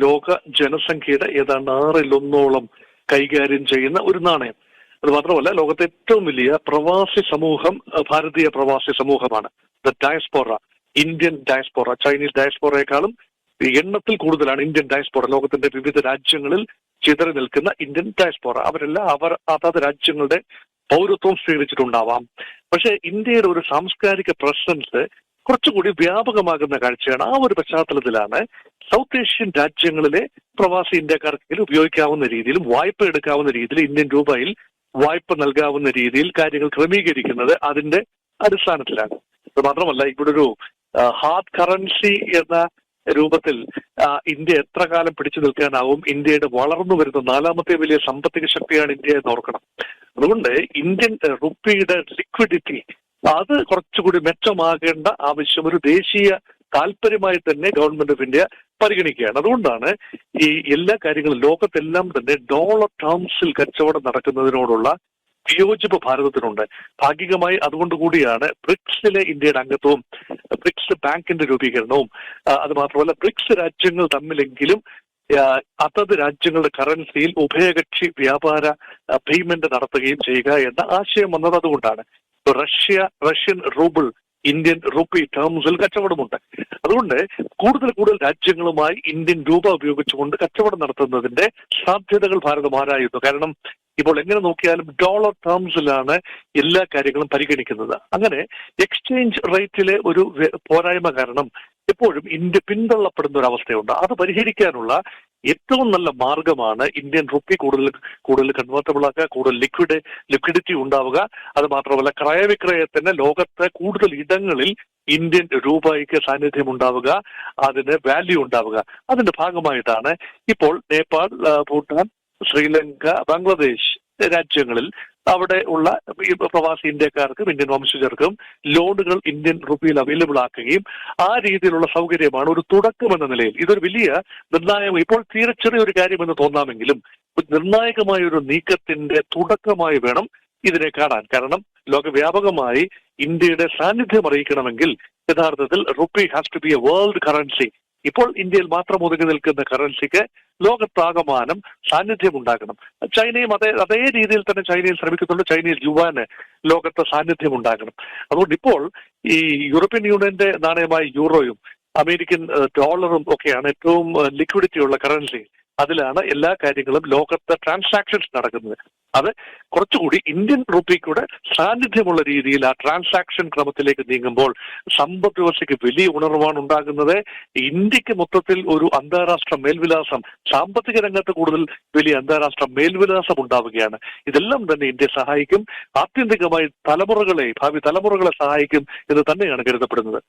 ലോക ജനസംഖ്യയുടെ ഏതാണ്ട് 6/1 കൈകാര്യം ചെയ്യുന്ന ഒരു നാണയം. അത് മാത്രമല്ല, ലോകത്തെ ഏറ്റവും വലിയ പ്രവാസി സമൂഹം ഭാരതീയ പ്രവാസി സമൂഹമാണ്. The diaspora, Indian diaspora. Chinese ഡയസ്പോറയെക്കാളും എണ്ണത്തിൽ കൂടുതലാണ് ഇന്ത്യൻ ഡയസ്പോറ. ലോകത്തിന്റെ വിവിധ രാജ്യങ്ങളിൽ ചിതറി നിൽക്കുന്ന ഇന്ത്യൻ ഡയസ്പോറ. അവരെല്ലാം അതത് രാജ്യങ്ങളുടെ പൗരത്വം സ്വീകരിച്ചിട്ടുണ്ടാവാം. പക്ഷേ ഇന്ത്യയുടെ ഒരു സാംസ്കാരിക പ്രസൻസ് കുറച്ചുകൂടി വ്യാപകമാകുന്ന കാഴ്ചയാണ്. ആ ഒരു പശ്ചാത്തലത്തിലാണ് സൗത്ത് ഏഷ്യൻ രാജ്യങ്ങളിലെ പ്രവാസി ഇന്ത്യക്കാർക്ക് ഉപയോഗിക്കാവുന്ന രീതിയിലും വായ്പ എടുക്കാവുന്ന രീതിയിൽ ഇന്ത്യൻ രൂപയിൽ വായ്പ നൽകാവുന്ന രീതിയിൽ കാര്യങ്ങൾ ക്രമീകരിക്കുന്നത് അതിന്റെ അടിസ്ഥാനത്തിലാണ്. അത് മാത്രമല്ല, ഇവിടെ ഒരു ഹാർഡ് കറൻസി എന്ന രൂപത്തിൽ ഇന്ത്യ എത്ര കാലം പിടിച്ചു നിൽക്കാനാവും? ഇന്ത്യയുടെ വളർന്നു വരുന്ന 4ാമത്തെ വലിയ സാമ്പത്തിക ശക്തിയാണ് ഇന്ത്യ എന്ന് ഓർക്കണം. അതുകൊണ്ട് ഇന്ത്യൻ റുപ്പിയുടെ ലിക്വിഡിറ്റി അത് കുറച്ചുകൂടി മെച്ചമാകേണ്ട ആവശ്യം ഒരു ദേശീയ താല്പര്യമായി തന്നെ ഗവൺമെന്റ് ഓഫ് ഇന്ത്യ പരിഗണിക്കുകയാണ്. അതുകൊണ്ടാണ് ഈ എല്ലാ കാര്യങ്ങളും ലോകത്തെല്ലാം തന്നെ ഡോളർ ടേംസിൽ കച്ചവടം നടക്കുന്നതിനോടുള്ള വിയോജിപ്പ് ഭാരതത്തിനുണ്ട്. ഭാഗികമായി അതുകൊണ്ട് കൂടിയാണ് ബ്രിക്സിലെ ഇന്ത്യയുടെ അംഗത്വവും ബ്രിക്സ് ബാങ്കിന്റെ രൂപീകരണവും. അത് മാത്രമല്ല, ബ്രിക്സ് രാജ്യങ്ങൾ തമ്മിലെങ്കിലും അതത് രാജ്യങ്ങളുടെ കറൻസിയിൽ ഉഭയകക്ഷി വ്യാപാര പേയ്മെന്റ് നടത്തുകയും ചെയ്യുക എന്ന ആശയം വന്നത് അതുകൊണ്ടാണ്. റഷ്യൻ റൂബിൾ ഇന്ത്യൻ റുപ്പി ടേംസിൽ കച്ചവടമുണ്ട്. അതുകൊണ്ട് കൂടുതൽ രാജ്യങ്ങളുമായി ഇന്ത്യൻ രൂപ ഉപയോഗിച്ചുകൊണ്ട് കച്ചവടം നടത്തുന്നതിന്റെ സാധ്യതകൾ ഭാരതം ആരായുന്നു. കാരണം ഇപ്പോൾ എങ്ങനെ നോക്കിയാലും ഡോളർ ടേംസിലാണ് എല്ലാ കാര്യങ്ങളും പരിഗണിക്കുന്നത്. അങ്ങനെ എക്സ്ചേഞ്ച് റേറ്റിലെ ഒരു പോരായ്മ കാരണം എപ്പോഴും ഇന്ത്യ പിന്തള്ളപ്പെടുന്ന ഒരു അവസ്ഥയുണ്ട്. അത് പരിഹരിക്കാനുള്ള ഏറ്റവും നല്ല മാർഗമാണ് ഇന്ത്യൻ റുപ്പി കൂടുതൽ കൺവേർട്ടബിൾ ആക്കുക, കൂടുതൽ ലിക്വിഡിറ്റി ഉണ്ടാവുക. അത് മാത്രമല്ല, ക്രയവിക്രയത്തിന് ലോകത്തെ കൂടുതൽ ഇടങ്ങളിൽ ഇന്ത്യൻ രൂപയ്ക്ക് സാന്നിധ്യം ഉണ്ടാവുക, അതിന് വാല്യൂ ഉണ്ടാവുക. അതിന്റെ ഭാഗമായിട്ടാണ് ഇപ്പോൾ നേപ്പാൾ, ഭൂട്ടാൻ, ശ്രീലങ്ക, ബംഗ്ലാദേശ് രാജ്യങ്ങളിൽ അവിടെ ഉള്ള പ്രവാസി ഇന്ത്യക്കാർക്കും ഇന്ത്യൻ വംശജർക്കും ലോണുകൾ ഇന്ത്യൻ റുപ്പിയിൽ അവൈലബിൾ ആക്കുകയും ആ രീതിയിലുള്ള സൗകര്യമാണ് ഒരു തുടക്കം എന്ന നിലയിൽ. ഇതൊരു വലിയ നിർണായകം, ഇപ്പോൾ തീരെ ചെറിയൊരു കാര്യമെന്ന് തോന്നാമെങ്കിലും നിർണായകമായ ഒരു നീക്കത്തിന്റെ തുടക്കമായി വേണം ഇതിനെ കാണാൻ. കാരണം ലോകവ്യാപകമായി ഇന്ത്യയുടെ സാന്നിധ്യം അറിയിക്കണമെങ്കിൽ യഥാർത്ഥത്തിൽ rupee has to be a world currency. ഇപ്പോൾ ഇന്ത്യയിൽ മാത്രം ഒതുങ്ങി നിൽക്കുന്ന കറൻസിക്ക് ലോകത്താകമാനം സാന്നിധ്യം ഉണ്ടാകണം. ചൈനയും അതേ രീതിയിൽ തന്നെ ചൈനയിൽ ശ്രമിക്കുന്നുണ്ട്. ചൈനീസ് യുവാന് ലോകത്തെ സാന്നിധ്യം ഉണ്ടാകണം. അതുകൊണ്ട് ഇപ്പോൾ ഈ യൂറോപ്യൻ യൂണിയന്റെ നാണയമായ യൂറോയും അമേരിക്കൻ ഡോളറും ഒക്കെയാണ് ഏറ്റവും ലിക്വിഡിറ്റി ഉള്ള കറൻസി. അതിലാണ് എല്ലാ കാര്യങ്ങളും ലോകത്തെ ട്രാൻസാക്ഷൻസ് നടക്കുന്നത്. അത് കുറച്ചുകൂടി ഇന്ത്യൻ റുപ്പിക്കൂടെ സാന്നിധ്യമുള്ള രീതിയിൽ ആ ട്രാൻസാക്ഷൻ ക്രമത്തിലേക്ക് നീങ്ങുമ്പോൾ സമ്പദ് വ്യവസ്ഥയ്ക്ക് വലിയ ഉണർവാണ് ഉണ്ടാകുന്നത്. ഇന്ത്യക്ക് മൊത്തത്തിൽ ഒരു അന്താരാഷ്ട്ര മേൽവിലാസം, സാമ്പത്തിക രംഗത്ത് കൂടുതൽ വലിയ അന്താരാഷ്ട്ര മേൽവിലാസം ഉണ്ടാവുകയാണ്. ഇതെല്ലാം തന്നെ ഇന്ത്യയെ സഹായിക്കും. ആത്യന്തികമായി ഭാവി തലമുറകളെ സഹായിക്കും എന്ന് തന്നെയാണ് കരുതപ്പെടുന്നത്.